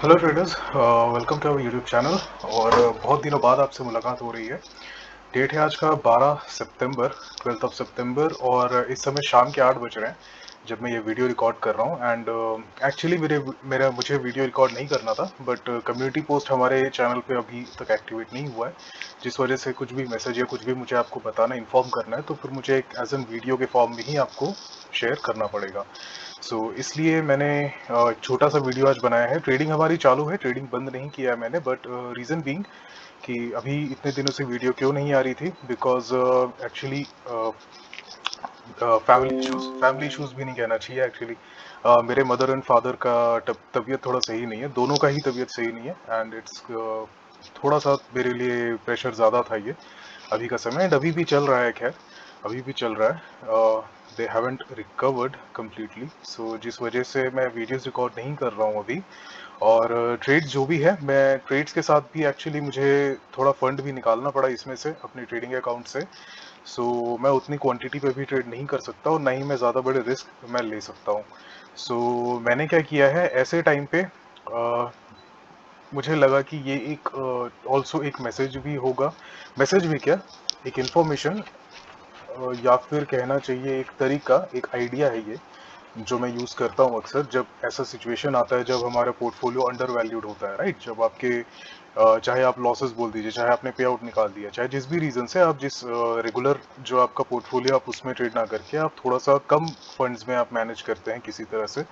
Hello traders, welcome to our YouTube channel. और बहुत दिनों बाद आपसे मुलाकात हो रही है। डेट है आज का 12 सितंबर, 12 सितंबर, और इस समय शाम के 8 बज रहे हैं जब मैं ये वीडियो रिकॉर्ड कर रहा हूँ। एंड एक्चुअली मेरा मुझे वीडियो रिकॉर्ड नहीं करना था, बट कम्युनिटी पोस्ट हमारे चैनल पे अभी तक एक्टिवेट नहीं हुआ है, जिस वजह से कुछ भी मैसेज या कुछ भी मुझे आपको बताना, इन्फॉर्म करना है, तो फिर मुझे एक एज एन वीडियो के फॉर्म में ही आपको शेयर करना पड़ेगा। इसलिए मैंने एक छोटा सा वीडियो आज बनाया है। ट्रेडिंग हमारी चालू है, ट्रेडिंग बंद नहीं किया है मैंने, बट रीज़न बीइंग कि अभी इतने दिनों से वीडियो क्यों नहीं आ रही थी, बिकॉज एक्चुअली फैमिली इश्यूज भी नहीं कहना चाहिए एक्चुअली। मेरे मदर एंड फादर का तबीयत थोड़ा सही नहीं है, दोनों का ही तबीयत सही नहीं है। एंड इट्स थोड़ा सा मेरे लिए प्रेशर ज़्यादा था ये अभी का समय, एंड अभी भी चल रहा है। खैर, अभी भी चल रहा है। दे हैवेंट रिकवर्ड कम्प्लीटली, सो जिस वजह से मैं वीडियोस रिकॉर्ड नहीं कर रहा हूँ अभी। और ट्रेड्स जो भी है, मैं ट्रेड्स के साथ भी एक्चुअली मुझे थोड़ा फंड भी निकालना पड़ा इसमें से, अपने ट्रेडिंग अकाउंट से। मैं उतनी क्वांटिटी पे भी ट्रेड नहीं कर सकता, और ना ही मैं ज़्यादा बड़े रिस्क मैं ले सकता हूँ। मैंने क्या किया है ऐसे टाइम पे, मुझे लगा कि ये एक ऑल्सो एक मैसेज भी होगा, मैसेज भी क्या, एक इन्फॉर्मेशन, या फिर कहना चाहिए एक तरीका, एक आइडिया है ये, जो मैं यूज़ करता हूँ अक्सर जब ऐसा सिचुएशन आता है, जब हमारा पोर्टफोलियो अंडर वैल्यूड होता है, राइट। जब आपके चाहे आप लॉसेस बोल दीजिए, चाहे आपने पे आउट निकाल दिया, चाहे जिस भी रीज़न से आप, जिस रेगुलर जो आपका पोर्टफोलियो, आप उसमें ट्रेड ना करके आप थोड़ा सा कम फंड्स में आप मैनेज करते हैं किसी तरह से।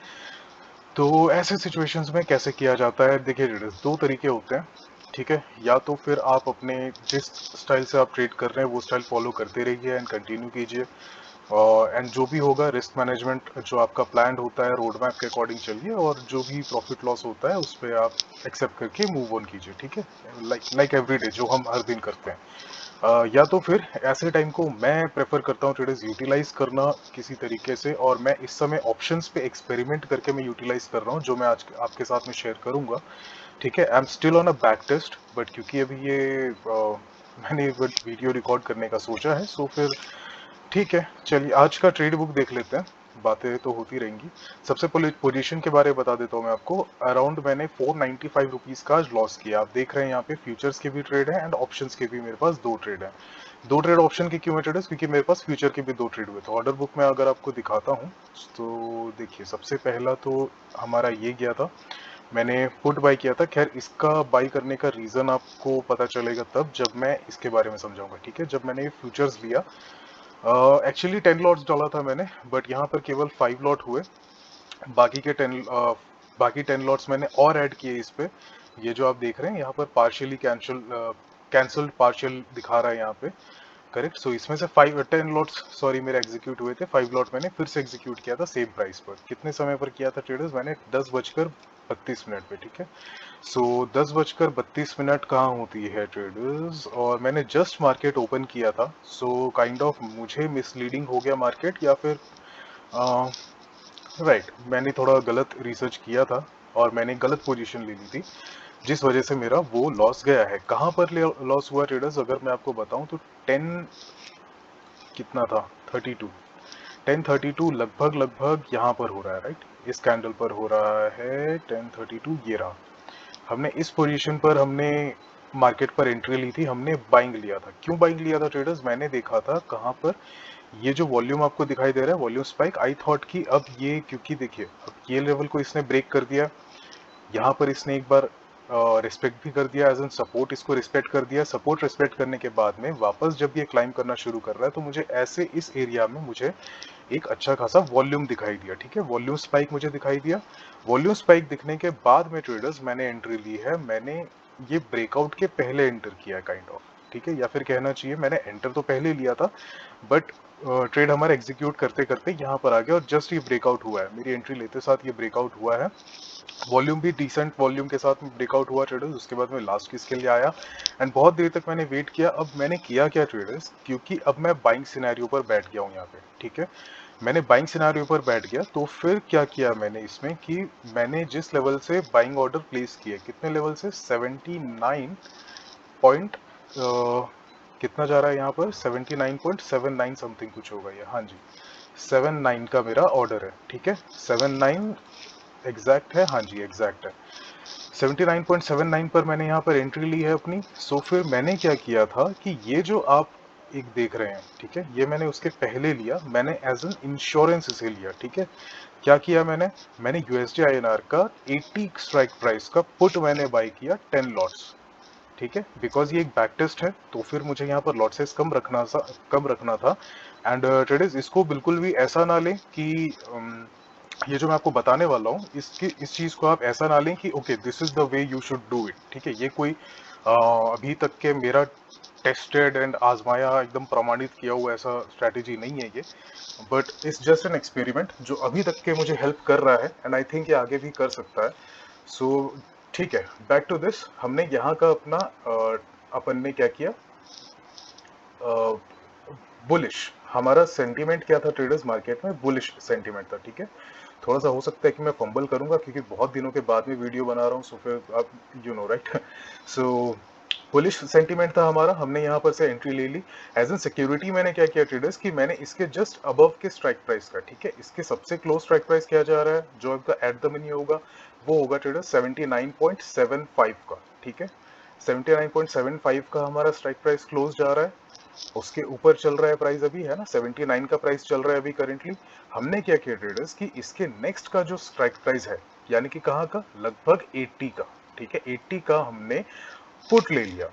तो ऐसे सिचुएशंस में कैसे किया जाता है, देखिए दो तरीके होते हैं, ठीक है। या तो फिर आप अपने जिस स्टाइल से आप ट्रेड कर रहे हैं वो स्टाइल फॉलो करते रहिए एंड कंटिन्यू कीजिए, एंड जो भी होगा रिस्क मैनेजमेंट जो आपका प्लान होता है रोड मैप के अकॉर्डिंग चलिए, और जो भी प्रॉफिट लॉस होता है उस पर आप एक्सेप्ट करके मूव ऑन कीजिए, ठीक है। लाइक एवरी डे जो हम हर दिन करते हैं। या तो फिर ऐसे टाइम को मैं प्रेफर करता हूँ ट्रेडर्स यूटिलाइज करना किसी तरीके से, और मैं इस समय ऑप्शंस पे एक्सपेरिमेंट करके मैं यूटिलाइज कर रहा हूँ, जो मैं आज आपके साथ में शेयर करूंगा, ठीक है। I am still on a back test, but क्योंकि अभी ये मैंने वीडियो रिकॉर्ड करने का सोचा है, सो फिर ठीक है, चलिए आज का ट्रेड बुक देख लेते हैं, बातें तो होती रहेंगी। सबसे पहले पोजीशन के बारे में बता देता हूँ मैं आपको। अराउंड मैंने 495 रुपीज का आज लॉस किया। आप देख रहे हैं यहाँ पे फ्यूचर्स के भी ट्रेड है एंड ऑप्शंस के भी मेरे पास दो ट्रेड है। दो ट्रेड ऑप्शन के क्यों है ट्रेडर्स, क्योंकि मेरे पास फ्यूचर के भी दो ट्रेड हुए थे। ऑर्डर बुक में अगर आपको दिखाता हूँ तो देखिए, सबसे पहला तो हमारा ये गया था, मैंने पुट बाई किया था। खैर, इसका बाई करने का रीजन आपको पता चलेगा तब जब मैं इसके बारे में समझाऊंगा, ठीक है। जब मैंने फ्यूचर्स लिया, एक्चुअली 10 लॉट्स डाला था मैंने, बट यहाँ पर केवल 5 लॉट हुए। बाकी के 10 लॉट्स मैंने और ऐड किए इस पे। ये जो आप देख रहे हैं यहाँ पर पार्शियली कैंसल्ड पार्शियल दिखा रहा है यहाँ पे, करेक्ट। इसमें से 5 10 लॉट्स, सॉरी, मेरे एग्जीक्यूट हुए थे। 5 लॉट मैंने फिर से एग्जीक्यूट किया था सेम प्राइस पर। कितने समय पर किया था ट्रेडर्स, मैंने 10:32 पे, ठीक है। 10:32 कहाँ होती है ट्रेडर्स, और मैंने जस्ट मार्केट ओपन किया था। काइंड ऑफ मुझे मिसलीडिंग हो गया मार्केट, या फिर राइट, मैंने थोड़ा गलत रिसर्च किया था और मैंने गलत पोजीशन ले ली थी, जिस वजह से मेरा वो लॉस गया है। कहाँ पर लॉस हुआ ट्रेडर्स, अगर मैं आपको बताऊं तो 10 कितना था, 32, 10:32 लगभग लगभग यहाँ पर हो रहा है, राइट। इस कैंडल पर हो रहा है 10:32, ये रहा। हमने इस पोजीशन पर हमने मार्केट पर एंट्री ली थी, हमने बाइंग लिया था। क्यों बाइंग लिया था ट्रेडर्स, मैंने देखा था कहाँ पर, ये जो वॉल्यूम आपको दिखाई दे रहा है, वॉल्यूम स्पाइक, आई थॉट कि अब ये, क्योंकि देखिए अब ये लेवल को इसने ब्रेक कर दिया, यहाँ पर इसने एक बार रिस्पेक्ट भी कर दिया, एज एन सपोर्ट इसको रिस्पेक्ट कर दिया। सपोर्ट रिस्पेक्ट करने के बाद में वापस जब ये क्लाइम करना शुरू कर रहा है, तो मुझे ऐसे इस एरिया में मुझे एक अच्छा खासा वॉल्यूम दिखाई दिया, ठीक है। वॉल्यूम स्पाइक मुझे दिखाई दिया। वॉल्यूम स्पाइक दिखने के बाद में ट्रेडर्स मैंने एंट्री ली है। मैंने ये ब्रेकआउट के पहले एंटर किया है काइंड ऑफ, ठीक है, या फिर कहना चाहिए मैंने एंटर तो पहले लिया था, बट ट्रेड हमारा एग्जीक्यूट करते करते यहाँ पर आ गया, और जस्ट ये ब्रेकआउट हुआ है। मेरी एंट्री लेते साथ ये ब्रेकआउट हुआ है। वॉल्यूम भी डिसेंट वॉल्यूम के साथ ब्रेकआउट हुआ ट्रेडर्स। उसके बाद में लास्ट किस के लिए आया, एंड बहुत देर तक मैंने वेट किया। अब मैंने किया क्या ट्रेडर्स, क्योंकि अब मैं बाइंग सिनेरियो पर बैठ गया हूँ यहाँ पे, ठीक है। मैंने बाइंग सिनेरियो पर बैठ गया, तो फिर क्या किया मैंने इसमें कि मैंने जिस लेवल से बाइंग ऑर्डर प्लेस किए, कितने लेवल से, 79 पॉइंट, कितना जा रहा है यहाँ पर, 79.79 समथिंग कुछ होगा ये, हाँ जी, 79 का मेरा ऑर्डर है, ठीक है। 79 एग्जैक्ट है, हाँ जी एग्जैक्ट है। 79.79 पर मैंने यहाँ पर एंट्री ली है अपनी। सो फिर मैंने क्या किया था कि ये जो आप एक देख रहे हैं, ठीक है, ये मैंने उसके पहले लिया, मैंने एज एन इंश्योरेंस इसे लिया, ठीक है। क्या किया मैंने यूएसडी आईएनआर का 80 स्ट्राइक प्राइस का पुट मैंने बाय किया 10 लॉट्स, ठीक है, बिकॉज ये एक बैक टेस्ट है तो फिर मुझे यहाँ पर लॉट साइज कम रखना था। एंड ट्रेडर्स इसको बिल्कुल भी ऐसा ना लें कि ये जो मैं आपको बताने वाला हूँ इस चीज को आप ऐसा ना लें कि okay this is the way you should do it, ठीक है। ये कोई अभी तक के मेरा टेस्टेड एंड आजमाया एकदम प्रमाणित किया हुआ ऐसा स्ट्रैटेजी नहीं है ये, but it's just an experiment जो अभी तक के मुझे हेल्प कर रहा है एंड आई थिंक ये आगे भी कर सकता है। सो ठीक है, बैक टू दिस। हमने यहाँ का अपना अपन ने क्या किया, बुलिश हमारा सेंटीमेंट क्या था ट्रेडर्स मार्केट में, बुलिश सेंटीमेंट था, ठीक है। थोड़ा सा हो सकता है कि मैं फंबल करूंगा क्योंकि बहुत दिनों के बाद में वीडियो बना रहा हूँ, सो फिर आप you know right. So bullish sentiment था हमारा, हमने यहाँ पर से एंट्री ले ली। एज एन सिक्योरिटी मैंने क्या किया ट्रेडर्स कि मैंने इसके जस्ट अबव के स्ट्राइक प्राइस का, ठीक है, इसके सबसे क्लोज स्ट्राइक प्राइस क्या जा रहा है जो आपका एट द मनी होगा वो होगा ट्रेडर्स 79.75 का, ठीक है। 79.75 का हमारा स्ट्राइक प्राइस क्लोज जा रहा है, उसके ऊपर चल रहा है प्राइस अभी, है ना, 79 का प्राइस चल रहा है अभी करेंटली। हमने क्या किया ट्रेडर्स कि इसके नेक्स्ट का जो स्ट्राइक प्राइस है यानी कि कहाँ का, लगभग 80 का, ठीक है, 80 का हमने पुट ले लिया।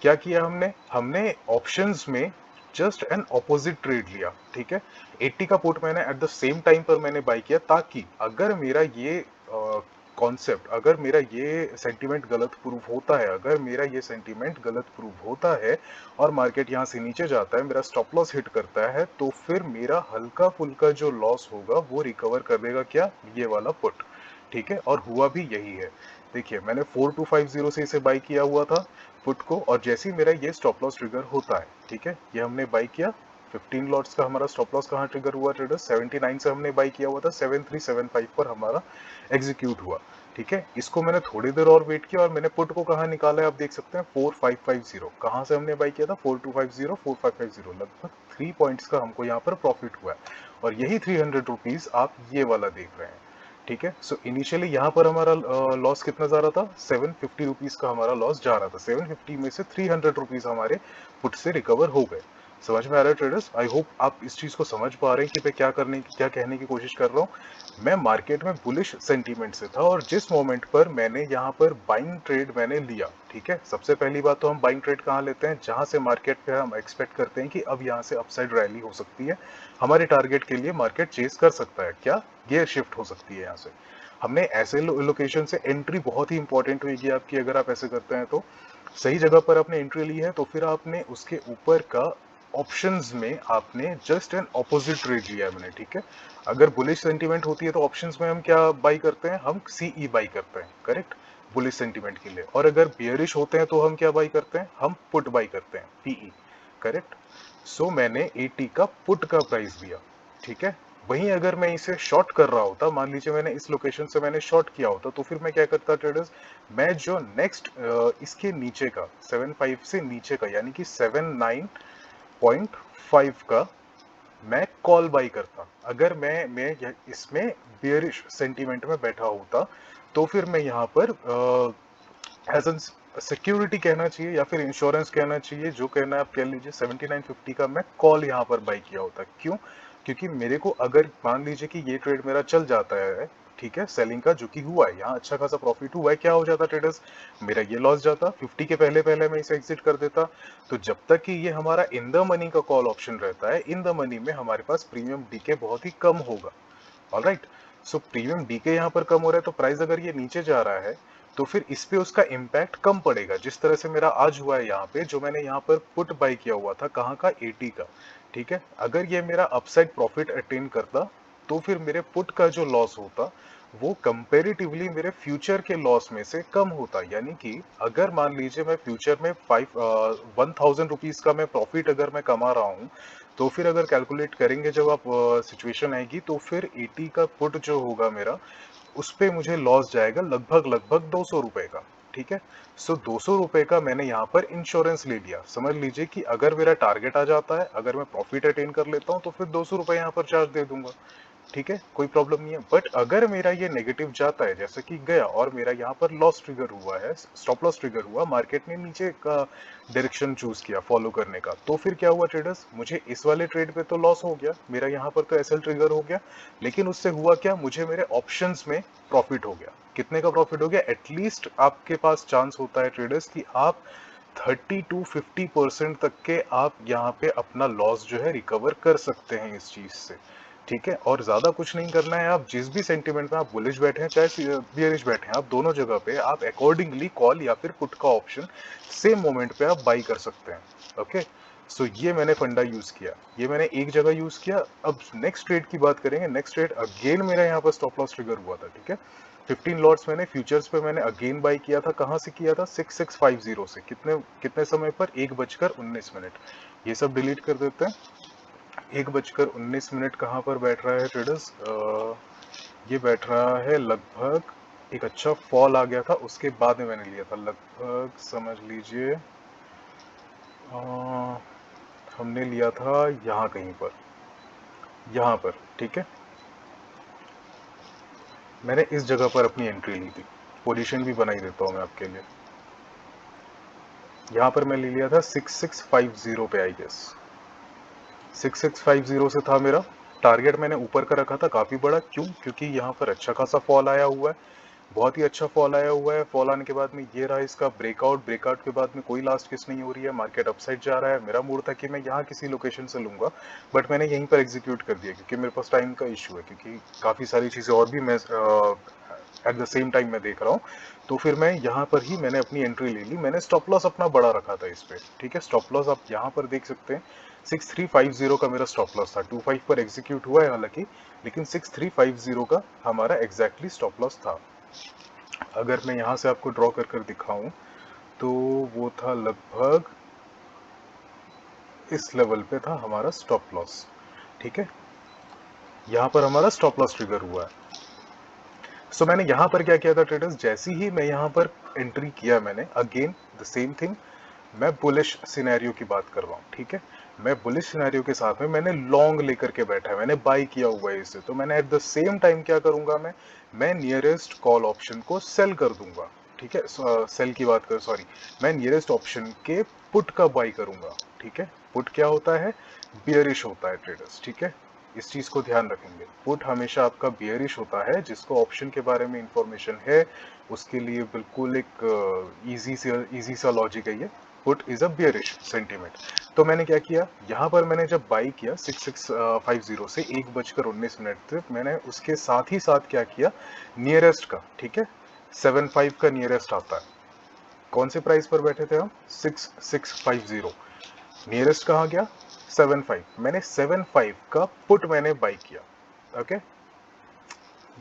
क्या किया हमने हमने ऑप्शंस में जस्ट एन ऑपोजिट ट्रेड लिया, ठीक है। 80 का पुट मैंने एट द सेम टाइम पर मैंने बाय किया ताकि अगर मेरा ये कॉन्सेप्ट, अगर मेरा ये सेंटीमेंट गलत प्रूव होता है, अगर मेरा ये सेंटीमेंट गलत प्रूव होता है और मार्केट यहाँ से नीचे जाता है, मेरा स्टॉप लॉस हिट करता है, तो फिर मेरा हल्का फुल्का जो लॉस होगा वो रिकवर कर देगा क्या, ये वाला पुट, ठीक है। और हुआ भी यही है। देखिए मैंने 4250 से इसे बाई किया हुआ था पुट को, और जैसे ही मेरा ये स्टॉप लॉस ट्रिगर होता है, ठीक है, ये हमने बाई किया, 15 लॉट्स का हमारा स्टॉप लॉस कहाँ ट्रिगर हुआ ट्रेडर, 79 से हमने बाई किया हुआ था, 7375 पर हमारा एग्जीक्यूट हुआ, ठीक है। इसको मैंने थोड़ी देर और वेट किया और मैंने पुट को कहाँ निकाला है आप देख सकते हैं, 4550, कहाँ से हमने बाई किया था, 4250 4550, लगभग 3 पॉइंट्स का हमको यहाँ पर प्रॉफिट हुआ है, और यही 300 रुपीज आप ये वाला देख रहे हैं, ठीक है। सो इनिशियली यहाँ पर हमारा लॉस कितना जा रहा था, 750 रुपीज का हमारा लॉस जा रहा था, 750 में से 300 रुपीज हमारे पुट से रिकवर हो गए। समझ में आ रहा है ट्रेडर्स? आई होप आप इस चीज को समझ पा रहे हैं कि मैं क्या कहने की कोशिश कर रहा हूँ। मैं मार्केट में बुलिश सेंटीमेंट से था और जिस मोमेंट पर मैंने यहाँ पर बाइंग ट्रेड मैंने लिया, ठीक है, सबसे पहली बात तो हम बाइंग ट्रेड कहाँ लेते हैं, जहां से मार्केट पे हम एक्सपेक्ट करते हैं कि अब यहाँ से अपसाइड रैली हो सकती है, हमारे टारगेट के लिए मार्केट चेस कर सकता है, क्या गियर शिफ्ट हो सकती है यहाँ से। हमने ऐसे लोकेशन से एंट्री बहुत ही इंपॉर्टेंट होगी आपकी, अगर आप ऐसे करते हैं तो सही जगह पर आपने एंट्री ली है, तो फिर आपने उसके ऊपर का ऑप्शंस में आपने जस्ट एन ऑपोजिट ट्रेड लिया है मैंने, ठीक है। अगर बुलिश सेंटीमेंट होती है तो ऑप्शंस में हम क्या बाई करते हैं, हम सीई बाई करते हैं, करेक्ट, बुलिश सेंटीमेंट के लिए। और अगर बियरिश होते हैं तो हम क्या बाई करते हैं, हम पुट बाई करते हैं, पीई, करेक्ट। सो मैंने 80 का पुट का प्राइस दिया, ठीक है। वहीं अगर मैं इसे शॉर्ट कर रहा होता, मान लीजिए मैंने इस लोकेशन से मैंने शॉर्ट किया होता, तो फिर मैं क्या करता ट्रेडर्स, मैं जो नेक्स्ट इसके नीचे का 75 से नीचे का यानी कि 79.5 का मैं कॉल बाई करता। अगर मैं इसमें बियरिश सेंटीमेंट में बैठा होता तो फिर मैं यहाँ पर एज एन सिक्योरिटी कहना चाहिए या फिर इंश्योरेंस कहना चाहिए, जो कहना है आप कह लीजिए, 7950 का मैं कॉल यहाँ पर बाई किया होता। क्यों? क्योंकि मेरे को अगर मान लीजिए कि ये ट्रेड मेरा चल जाता है, ठीक है, सेलिंग का जो कि हुआ है, यहाँ अच्छा खासा प्रॉफिट हुआ है, क्या हो जाता ट्रेडर्स, मेरा ये लॉस जाता 50 के पहले पहले मैं इसे एग्जिट कर देता। तो जब तक कि ये हमारा इन द मनी का कॉल ऑप्शन रहता है, इन द मनी में हमारे पास प्रीमियम डीके बहुत ही कम होगा। ऑलराइट, सो प्रीमियम डीके यहाँ पर कम हो रहा है, तो प्राइस अगर ये नीचे जा रहा है तो फिर इस पे उसका इम्पैक्ट कम पड़ेगा, जिस तरह से मेरा आज हुआ है यहाँ पे, जो मैंने यहाँ पर पुट बाई किया हुआ था कहाँ का, 80 का, ठीक है। अगर ये मेरा अपसाइड प्रॉफिट अटेन करता तो फिर मेरे पुट का जो लॉस होता वो कंपेरेटिवली मेरे फ्यूचर के लॉस में से कम होता। यानी कि अगर मान लीजिए मैं फ्यूचर में 1000 रुपीज का मैं प्रॉफिट अगर मैं कमा रहा हूँ, तो फिर अगर कैलकुलेट करेंगे जब आप सिचुएशन आएगी, तो फिर 80 का पुट जो होगा मेरा, उस पे मुझे लॉस जाएगा लगभग लगभग 200 रुपए का, ठीक है। सो 200 रुपए का मैंने यहाँ पर इंश्योरेंस ले लिया। समझ लीजिए कि अगर मेरा टारगेट आ जाता है, अगर मैं प्रॉफिट अटेन कर लेता हूँ, तो फिर 200 रुपए यहाँ पर चार्ज दे दूंगा, ठीक है, कोई प्रॉब्लम नहीं है। बट अगर मेरा ये नेगेटिव जाता है, जैसे कि गया और मेरा यहाँ पर लॉस ट्रिगर हुआ है, स्टॉप लॉस ट्रिगर हुआ, मार्केट ने नीचे का डायरेक्शन चूज किया फॉलो करने का, तो फिर क्या हुआ ट्रेडर्स, मुझे इस वाले ट्रेड पे तो लॉस हो गया, मेरा यहाँ पर तो एसएल ट्रिगर हो गया, लेकिन उससे हुआ क्या, मुझे मेरे ऑप्शंस में प्रॉफिट हो गया। कितने का प्रॉफिट हो गया, एटलीस्ट आपके पास चांस होता है ट्रेडर्स कि आप 30 to 50% तक के आप यहाँ पे अपना लॉस जो है रिकवर कर सकते हैं इस चीज से। ठीक है, और ज्यादा कुछ नहीं करना है, आप जिस भी सेंटीमेंट में आप बुलिश बैठे हैं चाहे बियरिश बैठे हैं, आप दोनों जगह पे आप अकॉर्डिंगली कॉल या फिर पुट का ऑप्शन सेम मोमेंट पे आप बाई कर सकते हैं। ओके, सो ये मैंने फंडा यूज किया, ये मैंने एक जगह यूज किया। अब नेक्स्ट ट्रेड की बात करेंगे। नेक्स्ट ट्रेड अगेन मेरा यहाँ पर स्टॉप लॉस ट्रिगर हुआ था। ठीक है, 15 लॉट्स मैंने फ्यूचर्स पे मैंने अगेन बाई किया था। कहाँ से किया था, 6650 से। कितने कितने समय पर, 1:19। ये सब डिलीट कर देते हैं। 1:19 कहाँ पर बैठ रहा है ट्रेडर्स, ये बैठ रहा है लगभग, एक अच्छा फॉल आ गया था उसके बाद में मैंने लिया था, लगभग समझ लीजिए हमने लिया था यहाँ कहीं पर, यहाँ पर। ठीक है, मैंने इस जगह पर अपनी एंट्री ली थी। पोजीशन भी बनाई देता हूँ मैं आपके लिए। यहाँ पर मैं ले लिया था 6650 पे, आई गेस 6650 से था मेरा टारगेट। मैंने ऊपर का रखा था काफी बड़ा, क्यों, क्योंकि यहाँ पर अच्छा खासा फॉल आया हुआ है, बहुत ही अच्छा फॉल आया हुआ है। फॉल आने के बाद में ये रहा इसका ब्रेकआउट, ब्रेकआउट के बाद में कोई लास्ट किस नहीं हो रही है, मार्केट अपसाइड जा रहा है। मेरा मूड था कि मैं यहाँ किसी लोकेशन से लूंगा, बट मैंने यहीं पर एग्जीक्यूट कर दिया क्योंकि मेरे पास टाइम का इशू है, क्योंकि काफी सारी चीजें और भी मैं एट द सेम टाइम मैं देख रहा हूँ। तो फिर मैं यहाँ पर ही मैंने अपनी एंट्री ले ली। मैंने स्टॉप लॉस अपना बड़ा रखा था इस पे। ठीक है, स्टॉप लॉस आप यहाँ पर देख सकते हैं, 6350 का मेरा स्टॉप लॉस था। 25 पर एग्जीक्यूट हुआ है हालांकि, लेकिन 6350 का हमारा एग्जैक्टली स्टॉप लॉस था। अगर मैं यहाँ से आपको ड्रॉ कर कर दिखाऊं तो वो था लगभग इस लेवल पे था हमारा स्टॉप लॉस। ठीक है, यहाँ पर हमारा स्टॉप लॉस ट्रिगर हुआ है। सो मैंने यहाँ पर क्या किया था ट्रेडर्स, जैसे ही मैं यहाँ पर एंट्री किया, मैंने अगेन द सेम थिंग, मैं बुलिश सिनेरियो की बात कर रहा हूँ। ठीक है, मैं बुलिश सिनेरियो के साथ में मैंने लॉन्ग लेकर के बैठा है, मैंने बाई किया हुआ है इसे। तो मैंने एट द सेम टाइम क्या करूंगा, मैं नियरेस्ट कॉल ऑप्शन को सेल कर दूंगा। ठीक है, सेल की बात कर, सॉरी, मैं नियरेस्ट ऑप्शन के पुट का बाई करूंगा। ठीक है, पुट क्या होता है, बियरिश होता है ट्रेडर्स। ठीक है, इस चीज को ध्यान रखेंगे, पुट हमेशा आपका बियरिश होता है। जिसको ऑप्शन के बारे में इंफॉर्मेशन है उसके लिए बिल्कुल एक इजी सा लॉजिक है ये, put is a bearish sentiment. तो मैंने क्या किया, यहाँ पर मैंने जब बाई किया 6650 से 1:19 तक, मैंने उसके साथ ही साथ क्या किया, नियरेस्ट का, ठीक है, 75 का नियरेस्ट आता है। कौन से प्राइस पर बैठे थे हम, 6650, नियरेस्ट कहाँ गया, 75। मैंने 75 का पुट मैंने बाई किया। ओके,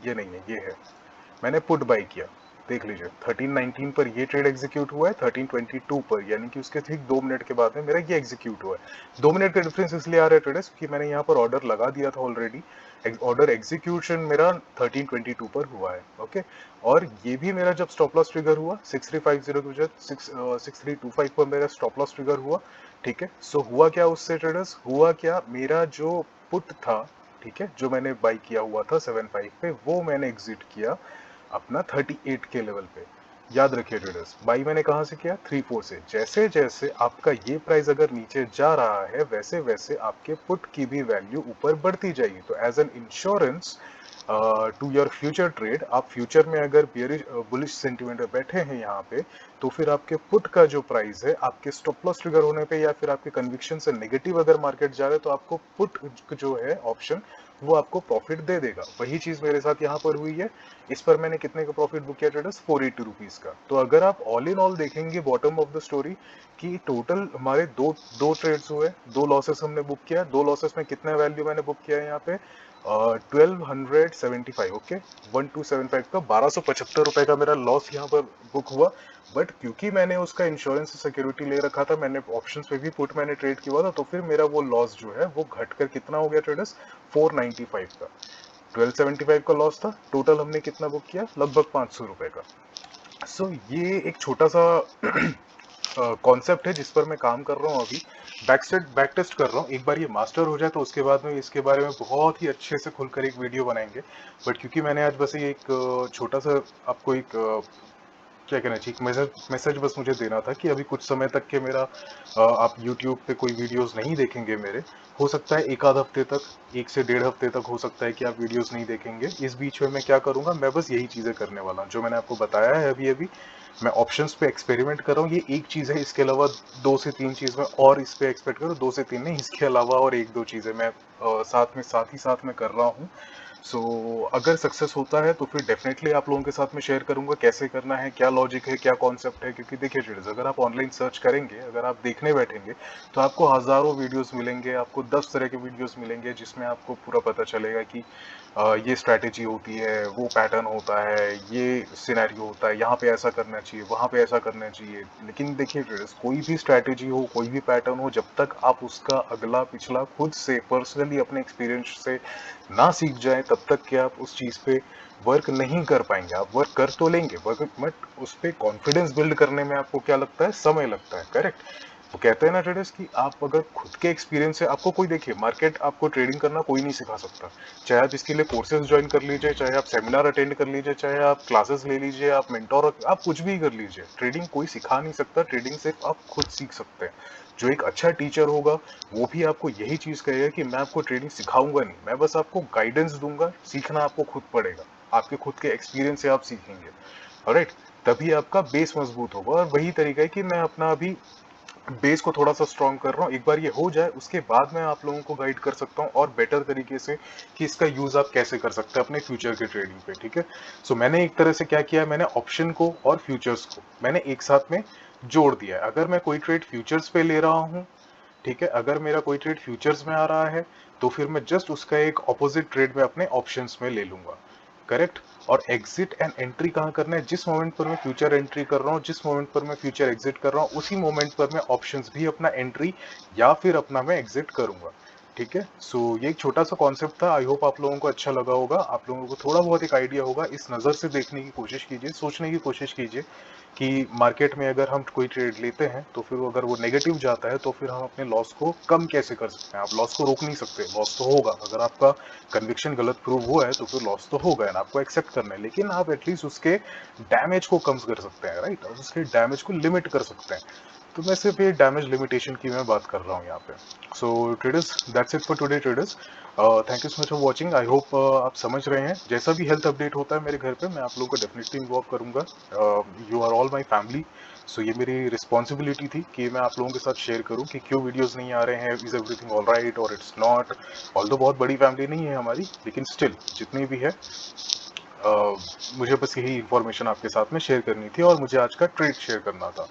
ये नहीं है, ये है, मैंने पुट बाई किया। देख लीजिए 1319 पर ये ट्रेड एग्जीक्यूट हुआ है, 1322 पर, यानी कि उसके ठीक 2 मिनट के बाद में मेरा ये एग्जीक्यूट हुआ है। 2 मिनट का डिफरेंस इसलिए आ रहा है ट्रेडर्स क्योंकि मैंने यहाँ पर ऑर्डर लगा दिया था ऑलरेडी। ऑर्डर एग्जीक्यूशन मेरा 1322 पर हुआ है। ओके, और ये भी मेरा जब स्टॉप लॉस ट्रिगर हुआ 6350 की वजह 6325 पर मेरा स्टॉप लॉस ट्रिगर हुआ। ठीक है, सो हुआ क्या उससे ट्रेडर्स, हुआ क्या, मेरा जो पुट था, ठीक है, जो मैंने बाई किया हुआ था 75 पे, वो मैंने एग्जिट किया अपना 38 के लेवल पे। याद रखिए ट्रेडर्स, बाई मैंने कहां से किया, 3-4 से। जैसे जैसे आपका ये प्राइस अगर नीचे जा रहा है, वैसे वैसे आपके पुट की भी वैल्यू ऊपर बढ़ती जाएगी। तो as an insurance to your future trade, आप फ्यूचर में अगर बियरिश बुलिश सेंटिमेंट में बैठे हैं यहाँ पे, तो फिर आपके पुट का जो प्राइस है, आपके स्टॉप लॉस ट्रिगर होने पे या फिर आपके कन्विक्शन से नेगेटिव अगर मार्केट जा रहा है, तो आपको पुट जो है ऑप्शन, वो आपको प्रॉफिट दे देगा। वही चीज मेरे साथ यहाँ पर हुई है। इस पर मैंने कितने का प्रॉफिट बुक किया ट्रेडर्स, 480 रुपीज का। तो अगर आप ऑल इन ऑल देखेंगे बॉटम ऑफ द स्टोरी कि टोटल हमारे दो दो ट्रेड्स हुए, 2 लॉसेस हमने बुक किया। 2 लॉसेस में कितना वैल्यू मैंने बुक किया है यहाँ पे, 1275। ओके, 1275 का 1275 का मेरा लॉस यहाँ पर बुक हुआ। बट क्योंकि मैंने उसका इंश्योरेंस सिक्योरिटी ले रखा था, मैंने ऑप्शंस पे भी पुट मैंने ट्रेड किया था, तो फिर मेरा वो लॉस जो है वो घटकर कितना हो गया ट्रेडर्स, 495 का। 1275 का लॉस था, टोटल हमने कितना बुक किया, लगभग 500 रुपए का। सो ये एक छोटा सा कॉन्सेप्ट है जिस पर मैं काम कर रहा हूँ अभी, बैक टेस्ट कर रहा हूँ। एक बार ये मास्टर हो जाए तो उसके बाद में इसके बारे में बहुत ही अच्छे से खुलकर एक वीडियो बनाएंगे। बट क्योंकि मैंने आज बस ये एक छोटा सा आपको एक क्या कहना चाहिए, मैसेज मैसेज बस मुझे देना था कि अभी कुछ समय तक के मेरा आप YouTube पे कोई वीडियोस नहीं देखेंगे मेरे। हो सकता है एक आध हफ्ते तक, 1 से 1.5 हफ्ते तक हो सकता है कि आप वीडियोस नहीं देखेंगे। इस बीच में मैं क्या करूंगा, मैं बस यही चीजें करने वाला हूँ जो मैंने आपको बताया है अभी अभी। मैं ऑप्शंस पे एक्सपेरिमेंट कर रहा हूँ, ये एक चीज है। इसके अलावा 2 से 3 चीज में और इस पे एक्सपेक्ट करो, 2 से 3 नहीं, इसके अलावा और 1-2 चीजें मैं साथ में कर रहा हूँ। सो अगर सक्सेस होता है तो फिर डेफिनेटली आप लोगों के साथ में शेयर करूंगा कैसे करना है, क्या लॉजिक है, क्या कॉन्सेप्ट है। क्योंकि देखिए ट्रेडर्स, अगर आप ऑनलाइन सर्च करेंगे, अगर आप देखने बैठेंगे तो आपको हजारों वीडियोस मिलेंगे, आपको 10 तरह के वीडियोस मिलेंगे जिसमें आपको पूरा पता चलेगा कि ये स्ट्रैटेजी होती है, वो पैटर्न होता है, ये सिनेरियो होता है, यहाँ पे ऐसा करना चाहिए, वहाँ पे ऐसा करना चाहिए। लेकिन देखिए ट्रेडर्स, कोई भी स्ट्रैटेजी हो, कोई भी पैटर्न हो, जब तक आप उसका अगला पिछला खुद से पर्सनली अपने एक्सपीरियंस से ना सीख जाए, तब तक कि आप उस चीज पे वर्क नहीं कर पाएंगे। आप वर्क कर तो लेंगे, वर्क बट उस पे कॉन्फिडेंस बिल्ड करने में आपको क्या लगता है, समय लगता है। करेक्ट। वो कहते हैं ना ट्रेडर्स कि आप अगर खुद के एक्सपीरियंस से, आपको कोई देखिए मार्केट, आपको ट्रेडिंग करना कोई नहीं सिखा सकता। चाहे आप इसके लिए कोर्सेज ज्वाइन कर लीजिए, चाहे आप सेमिनार अटेंड कर लीजिए, चाहे आप क्लासेस ले लीजिए, आप मेंटोर, आप कुछ भी कर लीजिए, ट्रेडिंग कोई सिखा नहीं सकता। ट्रेडिंग सिर्फ आप खुद सीख सकते हैं। जो एक अच्छा टीचर होगा वो भी आपको यही चीज कहेगा कि मैं आपको ट्रेडिंग सिखाऊंगा नहीं, मैं बस आपको गाइडेंस दूंगा, सीखना आपको खुद पड़ेगा, आपके खुद के एक्सपीरियंस से आप सीखेंगे। ऑलराइट। तभी आपका बेस मजबूत होगा। और वही तरीका है कि मैं अपना अभी बेस को थोड़ा सा स्ट्रॉन्ग कर रहा हूँ। एक बार ये हो जाए उसके बाद मैं आप लोगों को गाइड कर सकता हूँ और बेटर तरीके से कि इसका यूज आप कैसे कर सकते हैं अपने फ्यूचर के ट्रेडिंग पे। ठीक है। सो मैंने एक तरह से क्या किया है, मैंने ऑप्शन को और फ्यूचर्स को मैंने एक साथ में जोड़ दिया है। अगर मैं कोई ट्रेड फ्यूचर्स पे ले रहा हूँ, ठीक है, अगर मेरा कोई ट्रेड फ्यूचर्स में आ रहा है तो फिर मैं जस्ट उसका एक ऑपोजिट ट्रेड में अपने ऑप्शंस में ले लूंगा। करेक्ट। और एग्जिट एंड एंट्री कहाँ करना है, जिस मोमेंट पर मैं फ्यूचर एंट्री कर रहा हूँ, जिस मोमेंट पर मैं फ्यूचर एग्जिट कर रहा हूँ, उसी मोमेंट पर मैं ऑप्शंस भी अपना एंट्री या फिर अपना मैं एग्जिट करूंगा। ठीक है। सो ये एक छोटा सा कॉन्सेप्ट था। आई होप आप लोगों को अच्छा लगा होगा, आप लोगों को थोड़ा बहुत एक आइडिया होगा। इस नज़र से देखने की कोशिश कीजिए, सोचने की कोशिश कीजिए कि मार्केट में अगर हम कोई ट्रेड लेते हैं तो फिर अगर वो नेगेटिव जाता है तो फिर हम अपने लॉस को कम कैसे कर सकते हैं। आप लॉस को रोक नहीं सकते, लॉस तो होगा। अगर आपका कन्विक्शन गलत प्रूव हुआ है तो फिर लॉस तो होगा ना, आपको एक्सेप्ट करना है। लेकिन आप एटलीस्ट उसके डैमेज को कम कर सकते हैं, राइट, और उसके डैमेज को लिमिट कर सकते हैं। तो मैं सिर्फ ये डैमेज लिमिटेशन की मैं बात कर रहा हूँ यहाँ पे। So traders, that's it for today traders. Thank you so much for watching. I hope आप समझ रहे हैं। जैसा भी हेल्थ अपडेट होता है मेरे घर पे, मैं आप लोगों को डेफिनेटली इन्वॉल्व करूंगा। You are all my family. So ये मेरी रिस्पॉन्सिबिलिटी थी कि मैं आप लोगों के साथ शेयर करूं कि क्यों वीडियोस नहीं आ रहे हैं, इज एवरीथिंग ऑल राइट और इट्स नॉट। ऑल्दो बहुत बड़ी फैमिली नहीं है हमारी, लेकिन स्टिल जितनी भी है, मुझे बस यही इन्फॉर्मेशन आपके साथ में शेयर करनी थी और मुझे आज का ट्रेड शेयर करना था।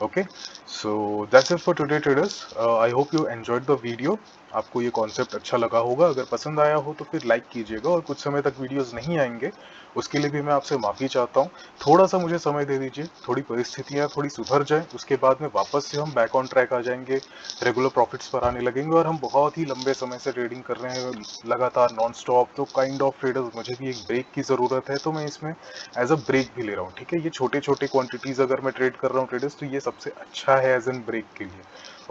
Okay. So that's it for today traders. I hope you enjoyed the video. आपको ये कॉन्सेप्ट अच्छा लगा होगा। अगर पसंद आया हो तो फिर लाइक कीजिएगा, और कुछ समय तक वीडियोस नहीं आएंगे उसके लिए भी मैं आपसे माफ़ी चाहता हूँ। थोड़ा सा मुझे समय दे दीजिए, थोड़ी परिस्थितियाँ थोड़ी सुधर जाए, उसके बाद में वापस से हम बैक ऑन ट्रैक आ जाएंगे, रेगुलर प्रॉफिट्स पर आने लगेंगे। और हम बहुत ही लंबे समय से ट्रेडिंग कर रहे हैं लगातार नॉन स्टॉप, तो काइंड ऑफ ट्रेडर्स मुझे भी एक ब्रेक की ज़रूरत है, तो मैं इसमें एज अ ब्रेक भी ले रहा हूँ। ठीक है। ये छोटे छोटे क्वांटिटीज़ अगर मैं ट्रेड कर रहा हूँ ट्रेडर्स, तो ये सबसे अच्छा है एज एन ब्रेक के लिए।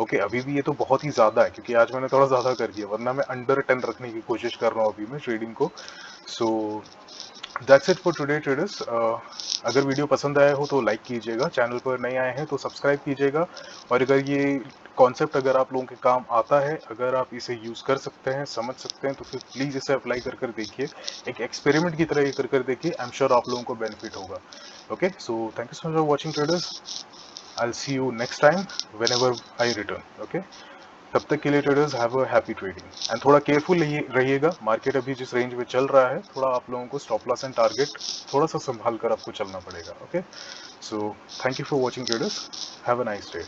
ओके। अभी भी ये तो बहुत ही ज़्यादा है क्योंकि आज मैंने थोड़ा ज़्यादा कर दिया, वरना मैं अंडर 10 रखने की कोशिश कर रहा हूँ अभी मैं ट्रेडिंग को। So that's it for today traders. अगर वीडियो पसंद आया हो तो लाइक कीजिएगा, चैनल पर नए आए हैं तो सब्सक्राइब कीजिएगा। और अगर ये कॉन्सेप्ट अगर आप लोगों के काम आता है, अगर आप इसे यूज़ कर सकते हैं, समझ सकते हैं, तो फिर प्लीज़ इसे अप्लाई कर देखिए, एक एक्सपेरिमेंट की तरह ये कर देखिए। आई एम श्योर आप लोगों को बेनिफिट होगा। Okay. So thank you so much for watching traders. I'll see you next time whenever I return. Okay. तब तक के लिए traders have a happy trading and थोड़ा केयरफुल रहिएगा। मार्केट अभी जिस रेंज में चल रहा है, थोड़ा आप लोगों को स्टॉप लॉस एंड टारगेट थोड़ा सा संभाल कर आपको चलना पड़ेगा। Okay. So thank you for watching traders. Have a nice day.